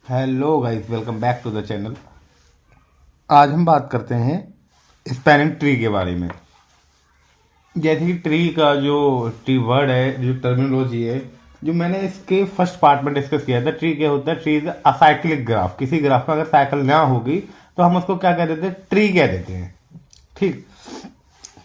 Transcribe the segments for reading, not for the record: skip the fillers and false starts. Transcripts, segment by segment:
Hello guys, welcome back to the channel. आज हम बात करते हैं स्पैनिंग ट्री के बारे में। जैसे कि ट्री का जो ट्री वर्ड है, जो टर्मिनोलॉजी है, जो मैंने इसके फर्स्ट पार्ट में डिस्कस किया था। ट्री क्या होता है? Tree is acyclic graph. किसी ग्राफ में अगर साइकिल ना होगी तो हम उसको क्या कह देते हैं? ट्री कह देते हैं। ठीक,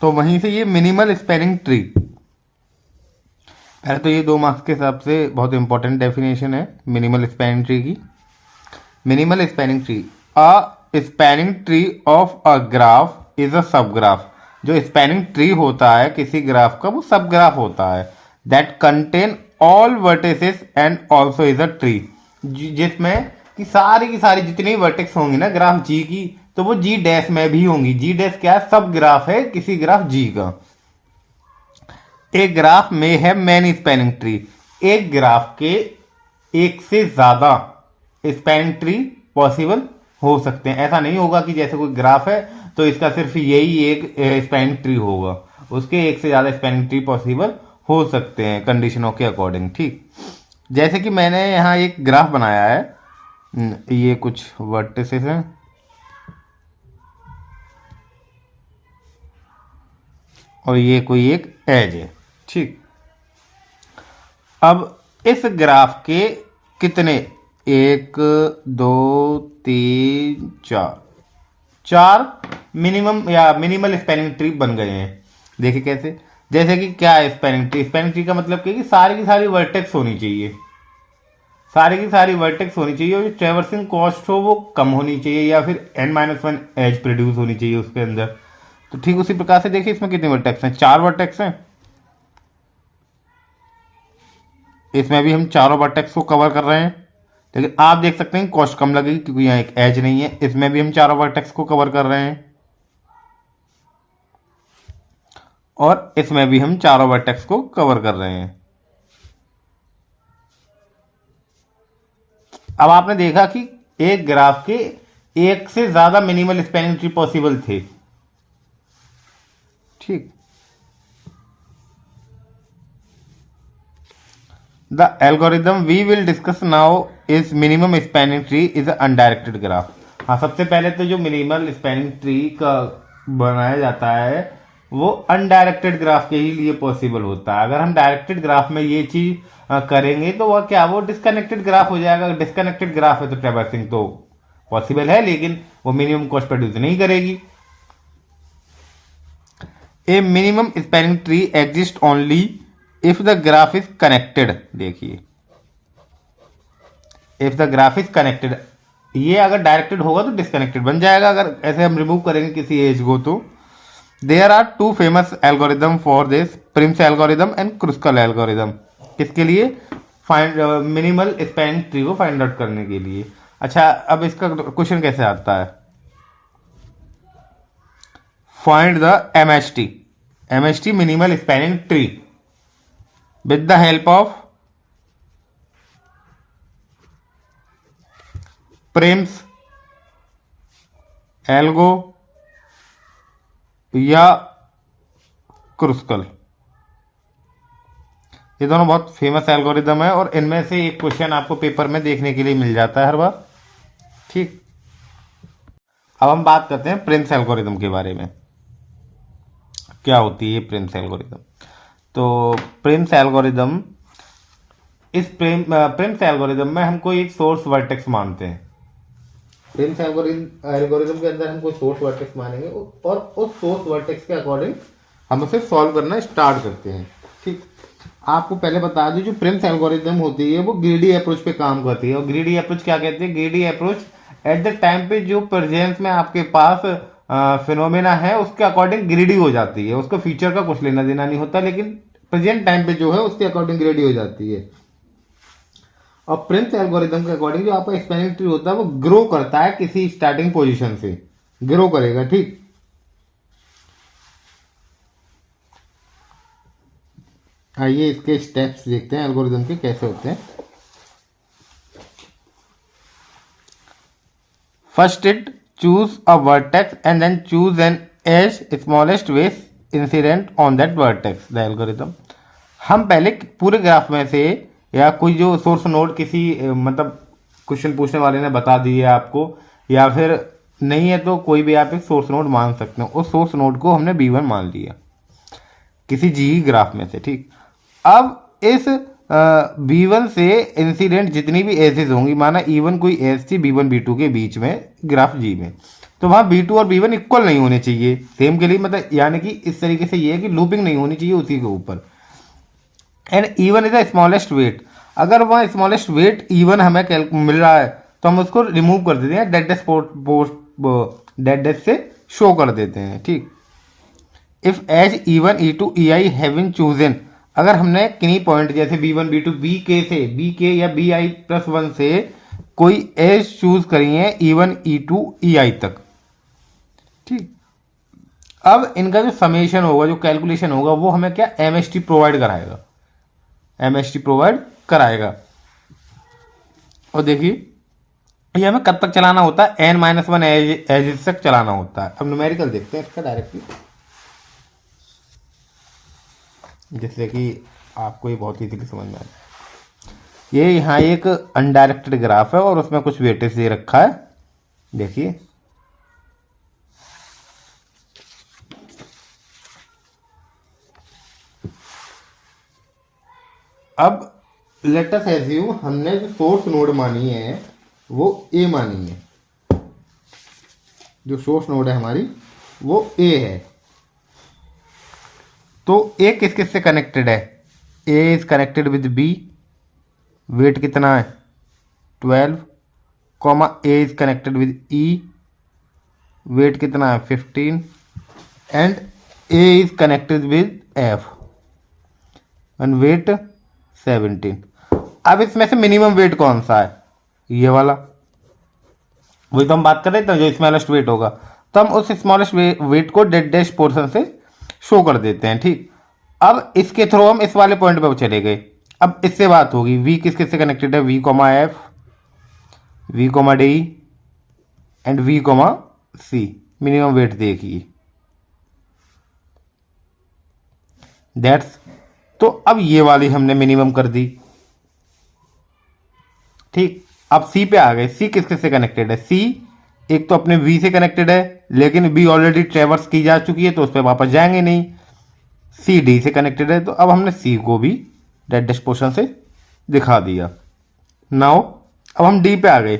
तो वहीं से ये मिनिमल स्पैनिंग ट्री। पहले तो ये 2 मार्क्स के हिसाब से बहुत इंपॉर्टेंट डेफिनेशन है मिनिमल स्पैनिंग ट्री की। Minimal spanning tree, a spanning tree of a graph is a सब ग्राफ। जो स्पैनिंग ट्री होता है किसी ग्राफ का, वो सब ग्राफ होता है। That contain all vertices and also is a tree. जिसमें की सारी जितनी वर्टेक्स होंगी ना ग्राफ जी की, तो वो जी डैश में भी होंगी। जी डैश क्या है? सब ग्राफ है किसी ग्राफ जी का। एक ग्राफ में है मैनी स्पैनिंग ट्री। एक ग्राफ के एक से ज्यादा स्पैनिंग ट्री पॉसिबल हो सकते हैं। ऐसा नहीं होगा कि जैसे कोई ग्राफ है तो इसका सिर्फ यही एक स्पैनिंग ट्री होगा। उसके एक से ज्यादा स्पैनिंग ट्री पॉसिबल हो सकते हैं कंडीशनों के अकॉर्डिंग। ठीक, जैसे कि मैंने यहाँ एक ग्राफ बनाया है। ये कुछ वर्टिसेस हैं और ये कोई एक एज है। ठीक, अब इस ग्राफ के कितने, 1 2 3 4 चार मिनिमम या मिनिमल स्पैनिंग ट्री बन गए हैं। देखिए कैसे। जैसे कि क्या है स्पैनिंग ट्री? स्पैनिंग ट्री का मतलब क्या है कि सारी की सारी वर्टेक्स होनी चाहिए। सारी की सारी वर्टेक्स होनी चाहिए और जो ट्रेवर्सिंग कॉस्ट हो वो कम होनी चाहिए, या फिर n-1 एज प्रोड्यूस होनी चाहिए उसके अंदर। तो ठीक उसी प्रकार से देखिए इसमें कितनी वर्टेक्स हैं? 4 वर्टेक्स हैं। इसमें भी हम चारों वर्टेक्स को कवर कर रहे हैं, लेकिन आप देख सकते हैं कॉस्ट कम लगेगी क्योंकि यहाँ एक एज नहीं है। इसमें भी हम चारों वर्टेक्स को कवर कर रहे हैं और इसमें भी हम चारों वर्टेक्स को कवर कर रहे हैं। अब आपने देखा कि एक ग्राफ के एक से ज्यादा मिनिमल स्पैनिंग ट्री पॉसिबल थे। ठीक, the algorithm we will discuss now is minimum spanning tree is undirected graph. हाँ, सबसे पहले तो जो मिनिमल स्पैनिंग ट्री का बनाया जाता है वो अनडायरेक्टेड ग्राफ के ही लिए पॉसिबल होता है। अगर हम डायरेक्टेड ग्राफ में ये चीज करेंगे तो वह क्या, वो डिस्कनेक्टेड ग्राफ हो जाएगा। डिस्कनेक्टेड ग्राफ है तो ट्रैवर्सिंग तो पॉसिबल है, लेकिन वो मिनिमम कॉस्ट प्रोड्यूस नहीं करेगी। A minimum spanning tree exist only if the graph is connected. देखिए, if the graph is connected, ये अगर डायरेक्टेड होगा तो डिस्कनेक्टेड बन जाएगा। अगर ऐसे हम रिमूव करेंगे किसी एज को तो there are 2 famous algorithm for this, Prim's algorithm and Kruskal algorithm. किसके लिए? फाइंड मिनिमल स्पैनिंग ट्री को फाइंड आउट करने के लिए। अच्छा, अब इसका क्वेश्चन कैसे आता है? Find the MHT minimal spanning tree with the help of Prim's algo या क्रुस्कल। ये दोनों बहुत फेमस एल्गोरिदम है और इनमें से एक क्वेश्चन आपको पेपर में देखने के लिए मिल जाता है हर बार। ठीक, अब हम बात करते हैं प्रिम्स एल्गोरिदम के बारे में। क्या होती है प्रिम्स एल्गोरिदम? तो प्रिम्स एल्गोरिदम, इस प्रिम्स एल्गोरिदम में हम कोई एक सोर्स वर्टेक्स मानते हैं। प्रिम्स एल्गोरिदम के अंदर हम कोई सोर्स वर्टेक्स मानेंगे और उस सोर्स वर्टेक्स के अकॉर्डिंग हम उसे सॉल्व करना स्टार्ट करते हैं। ठीक, आपको पहले बता दूं जो प्रिम्स एल्गोरिदम होती है वो ग्रीडी अप्रोच पे काम करती है। और ग्रीडी अप्रोच क्या कहते हैं? Greedy approach at the time पे जो प्रेजेंस में आपके पास फिनोमेना है उसके अकॉर्डिंग ग्रीडी हो जाती है। उसको फीचर का कुछ लेना देना नहीं होता, लेकिन प्रेजेंट टाइम पे जो है उसके अकॉर्डिंग ग्रीडी हो जाती है। और प्रिम्स एल्गोरिदम के अकॉर्डिंग जो आपका स्पैनिंग ट्री होता है वो ग्रो करता है किसी स्टार्टिंग पोजीशन से, ग्रो करेगा। ठीक, आइए इसके स्टेप्स देखते हैं एल्गोरिदम के कैसे होते हैं। First it choose a vertex and then choose an edge smallest weight incident on that vertex. The algorithm, हम पहले पूरे ग्राफ में से या कोई जो सोर्स नोड किसी मतलब क्वेश्चन पूछने वाले ने बता दिए आपको, या फिर नहीं है तो कोई भी आप एक सोर्स नोड मान सकते हो। उस सोर्स नोड को हमने B1 मान लिया किसी जी ग्राफ में से, ठीक। अब इस B1 से इंसिडेंट जितनी भी एजेस होंगी, माना E1 कोई एज थी B1 B2 के बीच में ग्राफ G में, तो वहाँ B2 और B1 इक्वल नहीं होने चाहिए सेम के लिए, मतलब यानी कि इस तरीके से ये है कि लूपिंग नहीं होनी चाहिए उसी के ऊपर। And E1 is the smallest weight. अगर वहाँ स्मॉलेस्ट वेट E1 हमें मिल रहा है तो हम उसको रिमूव कर देते हैं, डेड से शो कर देते हैं, ठीक। If edge E1 E2 EI having chosen, अगर हमने किन्हीं पॉइंट जैसे B1 B2 BK या BI+1 से कोई एज चूज करी है E1 E2 EI तक, ठीक। अब इनका जो समेशन होगा, जो कैलकुलेशन होगा, वो हमें क्या MST प्रोवाइड कराएगा। और देखिए ये हमें कब तक चलाना होता है, N-1 एजेस तक चलाना होता है। अब न्यूमेरिकल देखते हैं इसका डायरेक्टली, जिससे कि आपको ये बहुत इजीली समझ में आ जाए। ये यहाँ एक अनडायरेक्टेड ग्राफ है और उसमें कुछ वेटेज दे रखा है, देखिए। अब लेट अस एज्यूम हमने जो सोर्स नोड मानी है वो A मानी है, जो सोर्स नोड है हमारी वो A है। तो A किस किस से कनेक्टेड है, A is connected with B, weight कितना है 12, comma A is connected with E, weight कितना है 15, and A is connected with F and weight 17। अब इसमें से मिनिमम वेट कौन सा है, ये वाला, वही तो हम बात कर रहे थे जो स्मॉलेस्ट वेट होगा। तो हम उस स्मॉलेस्ट वेट को डेड डैश पोर्शन से शो कर देते हैं, ठीक। अब इसके थ्रू हम इस वाले पॉइंट पे चले गए। अब इससे बात होगी V किस किस से कनेक्टेड है, V, F, V, D and V, C। Minimum weight देखिए, दैट्स, तो अब ये वाली हमने मिनिमम कर दी, ठीक। अब C पे आ गए। C किस किस से कनेक्टेड है, C एक तो अपने V से कनेक्टेड है, लेकिन B ऑलरेडी ट्रेवर्स की जा चुकी है तो उस पर वापस जाएंगे नहीं। C D से कनेक्टेड है, तो अब हमने C को भी डेड डैश पोर्शन से दिखा दिया। नाउ अब हम D पे आ गए।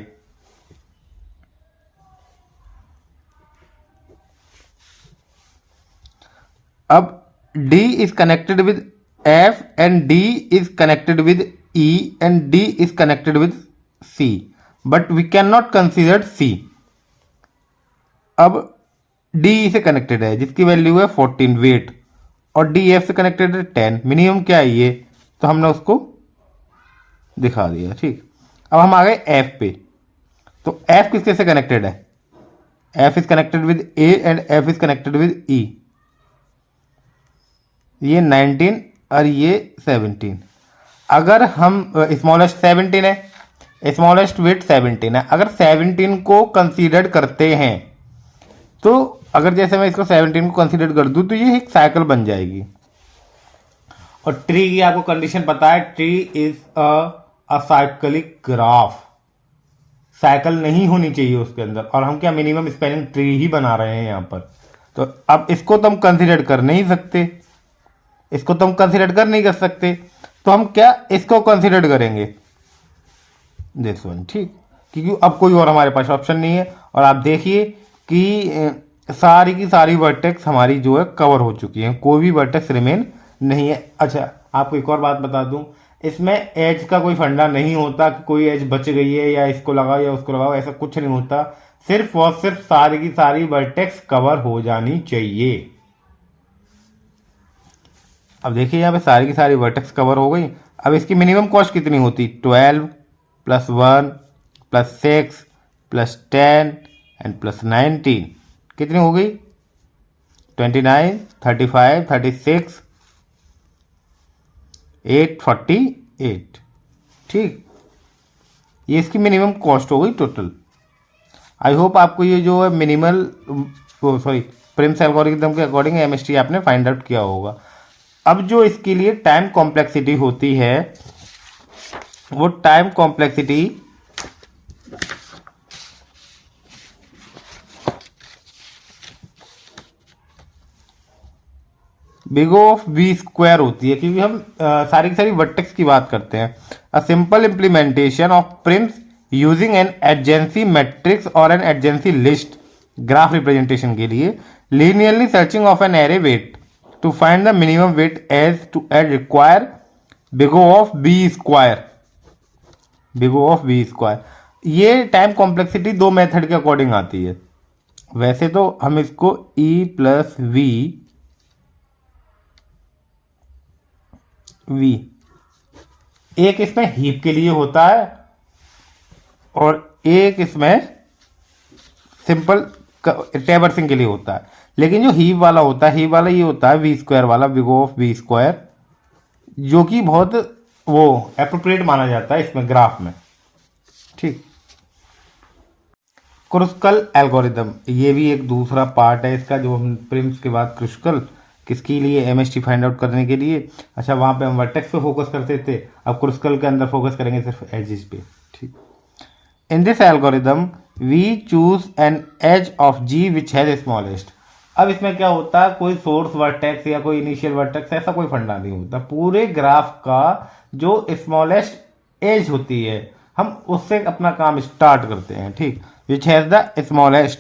अब D is connected with F and D is connected with E and D is connected with C, but we cannot consider C। अब D से कनेक्टेड है जिसकी वैल्यू है 14 वेट, और D F से कनेक्टेड है 10, मिनिमम क्या है ये, तो हमने उसको दिखा दिया, ठीक। अब हम आ गए F पे। तो F किसके से कनेक्टेड है, F is connected with A and F is connected with E। ये 19 और ये 17। अगर हम स्मॉलेस्ट 17 है, स्मॉलेस्ट वेट 17 है, अगर 17 को कंसीडर करते हैं तो अगर जैसे मैं इसको 17 को कंसीडर कर दूं तो ये एक साइकिल बन जाएगी। और ट्री की आपको कंडीशन पता है, tree is a cyclic graph, cycle नहीं होनी चाहिए उसके अंदर, और हम क्या मिनिमम स्पैनिंग ट्री ही बना रहे हैं यहाँ पर। तो अब इसको तो हम कंसीडर कर नहीं सकते, इसको तो हम कंसीडर कर नहीं कर सकते, तो हम क्या इसको कंसीडर करेंगे, दिस वन, ठीक। क्योंकि अब कोई और हमारे पास ऑप्शन नहीं है। और आप देखिए कि सारी की सारी वर्टेक्स हमारी जो है कवर हो चुकी हैं, कोई भी वर्टेक्स रिमेन नहीं है। अच्छा, आपको एक और बात बता दूं, इसमें एज का कोई फंडा नहीं होता कि कोई एज बच गई है या इसको लगाओ या उसको लगाओ, ऐसा कुछ नहीं होता। सिर्फ और सिर्फ सारी की सारी वर्टेक्स कवर हो जानी चाहिए। अब देखिए यहाँ पे सारी की सारी वर्टेक्स कवर हो गई। अब इसकी मिनिमम कॉस्ट कितनी होती, 12 + 1 + 6 + 10 एंड +19, कितनी हो गई 29, 35, 36, 848, ठीक। ये इसकी मिनिमम कॉस्ट हो गई टोटल। आई होप आपको ये जो है मिनिमल प्रिम्स एल्गोरिथम के अकॉर्डिंग MST आपने फाइंड आउट किया होगा। अब जो इसके लिए टाइम कॉम्प्लेक्सिटी होती है, वो time complexity big O of B square होती है, क्योंकि हम सारी की सारी वर्टेक्स की बात करते हैं। A simple implementation of Prim's using an adjacency matrix और an adjacency list graph representation के लिए, linearly searching of an array weight to find the minimum weight edge to add require big O of B square. Big O of B square, ये time complexity दो method के according आती है। वैसे तो हम इसको ई प्लस वी वी एक इसमें हीप के लिए होता है और एक इसमें सिंपल ट्रैवर्सिंग के लिए होता है। लेकिन जो हीप वाला होता है, हीप वाला ये होता है वी स्क्वायर वाला, big O of V square, जो कि बहुत वो एप्रोप्रिएट माना जाता है इसमें ग्राफ में। ठीक। क्रुस्कल एल्गोरिदम, ये भी एक दूसरा पार्ट है इसका, जो हम प्रिम्स के बाद क्रुस्कल किसके लिए, एमएसटी फाइंड आउट करने के लिए। अच्छा, वहां पे हम वर्टेक्स पे फोकस करते थे, अब क्रुस्कल के अंदर फोकस करेंगे सिर्फ एजेस पे। ठीक। In this algorithm we choose an edge of G which has smallest. अब इसमें क्या होता है, कोई सोर्स वर्टेक्स या कोई इनिशियल वर्टेक्स ऐसा कोई फंडा नहीं होता, पूरे ग्राफ का जो स्मॉलेस्ट एज होती है हम उससे अपना काम स्टार्ट करते हैं। ठीक। Which has the smallest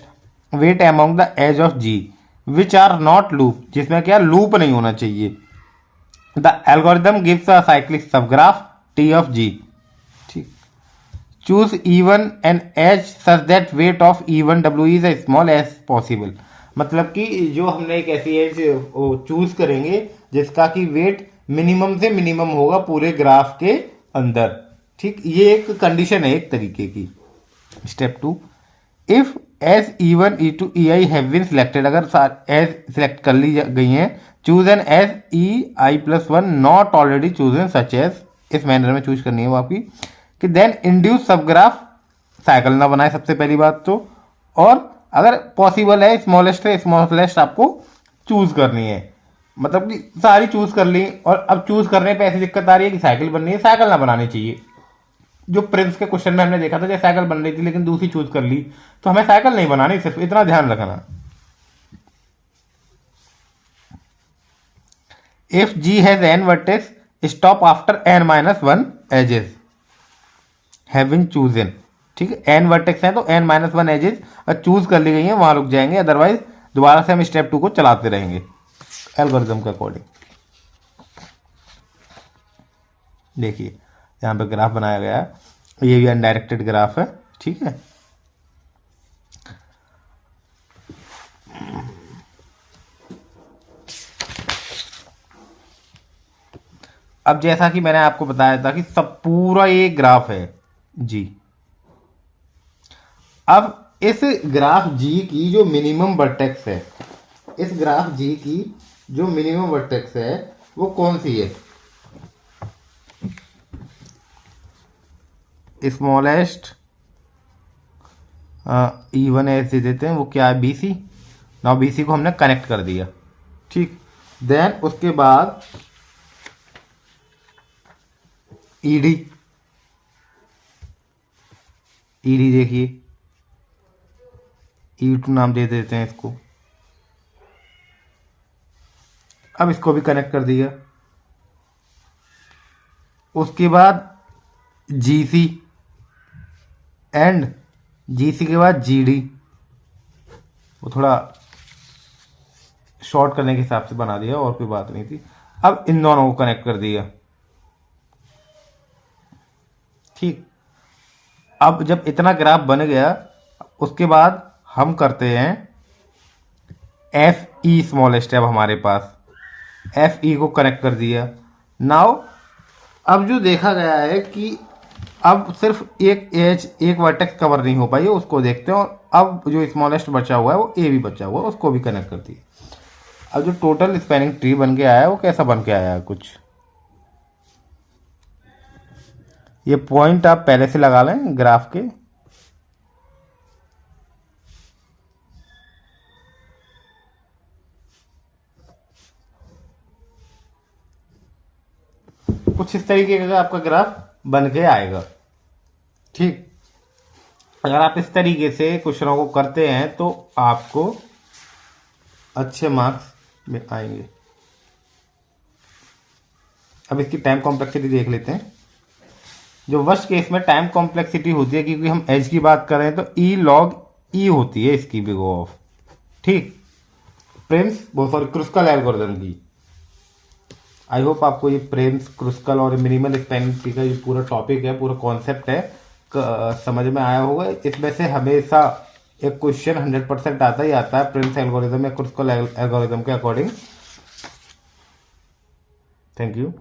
weight among the edge of G which are not loop, जिसमें क्या लूप नहीं होना चाहिए। The algorithm gives a cyclic subgraph T of G. ठीक। Choose E1 and edge such that weight of E1 W is as small as possible. मतलब कि जो हमने एक ऐसी एज चूज करेंगे जिसका कि वेट मिनिमम से मिनिमम होगा पूरे ग्राफ के अंदर। ठीक। ये एक कंडीशन है एक तरीके की। Step 2, if S E1 E2 EI have been selected, अगर एज सिलेक्ट कर ली गई हैं, choose an edge EI+1 not already chosen such edge, इस मैनर में चूज करनी है वो आपकी, कि देन इंड्यूस सबग्राफ, साइकिल ना बनाए सबसे पहली बात तो, और अगर पॉसिबल है स्मॉलेस्ट है स्मॉलेस्ट आपको चूज करनी है। मतलब कि सारी चूज कर ली और अब चूज करने पे ऐसी दिक्कत आ रही है कि साइकिल बननी है, साइकिल ना बनानी चाहिए। जो प्रिंस के क्वेश्चन में हमने देखा था जैसे साइकिल बन रही थी लेकिन दूसरी चूज कर ली, तो हमें साइकिल नहीं बनानी, सिर्फ इतना ध्यान रखना। If G has an vertex stop after n-1 edges have been chosen. ठीक है, एन वर्टेक्स है तो n-1 एजेस और चूज कर ली गई है वहां रुक जाएंगे, अदरवाइज दोबारा से हम स्टेप 2 को चलाते रहेंगे एल्गोरिथम के अकॉर्डिंग। देखिए यहाँ पे ग्राफ बनाया गया है, ये भी अनडायरेक्टेड ग्राफ है। ठीक है, अब जैसा कि मैंने आपको बताया था कि सब पूरा ये ग्राफ है जी। अब इस ग्राफ जी की जो मिनिमम वर्टेक्स है, इस ग्राफ जी की जो मिनिमम वर्टेक्स है वो कौन सी है, स्मॉलेस्ट E1 ऐसे देते हैं, वो क्या है BC। नाउ BC को हमने कनेक्ट कर दिया। ठीक। देन उसके बाद ED देखिए, E2 नाम दे देते हैं इसको। अब इसको भी कनेक्ट कर दिया। उसके बाद GC एंड GC के बाद GD, वो थोड़ा शॉर्ट करने के हिसाब से बना दिया और कोई बात नहीं थी। अब इन दोनों को कनेक्ट कर दिया। ठीक। अब जब इतना ग्राफ बन गया उसके बाद हम करते हैं FE स्मॉलेस्ट, अब हमारे पास FE को कनेक्ट कर दिया। नाउ अब जो देखा गया है कि अब सिर्फ एक एज एक वर्टेक्स कवर नहीं हो पाई है, उसको देखते हैं, और अब जो स्मॉलेस्ट बचा हुआ है वो ए भी बचा हुआ है, उसको भी कनेक्ट कर दिए। अब जो टोटल स्पैनिंग ट्री बन के आया है वो कैसा बन के आया है, कुछ ये पॉइंट आप पहले से लगा लें ग्राफ के। कुछ इस तरीके का आपका ग्राफ बन के आएगा। ठीक। अगर आप इस तरीके से क्वेश्चनों को करते हैं तो आपको अच्छे मार्क्स में आएंगे। अब इसकी टाइम कॉम्प्लेक्सिटी देख लेते हैं। जो वर्स्ट केस में टाइम कॉम्प्लेक्सिटी होती है, क्योंकि हम एज की बात कर रहे हैं, तो ई लॉग ई होती है इसकी बिग O ऑफ, ठीक, प्रिम्स बहुत सॉरी क्रुस्कल एल्गोरिथम की। आई होप आपको ये प्रिम्स, क्रुस्कल और मिनिमल स्पैनिंग ट्री का ये पूरा टॉपिक है, पूरा कॉन्सेप्ट है, समझ में आया होगा। इसमें से हमेशा एक क्वेश्चन 100% आता ही आता है प्रिम्स एल्गोरिथम या क्रुस्कल एल्गोरिथम के अकॉर्डिंग। Thank you.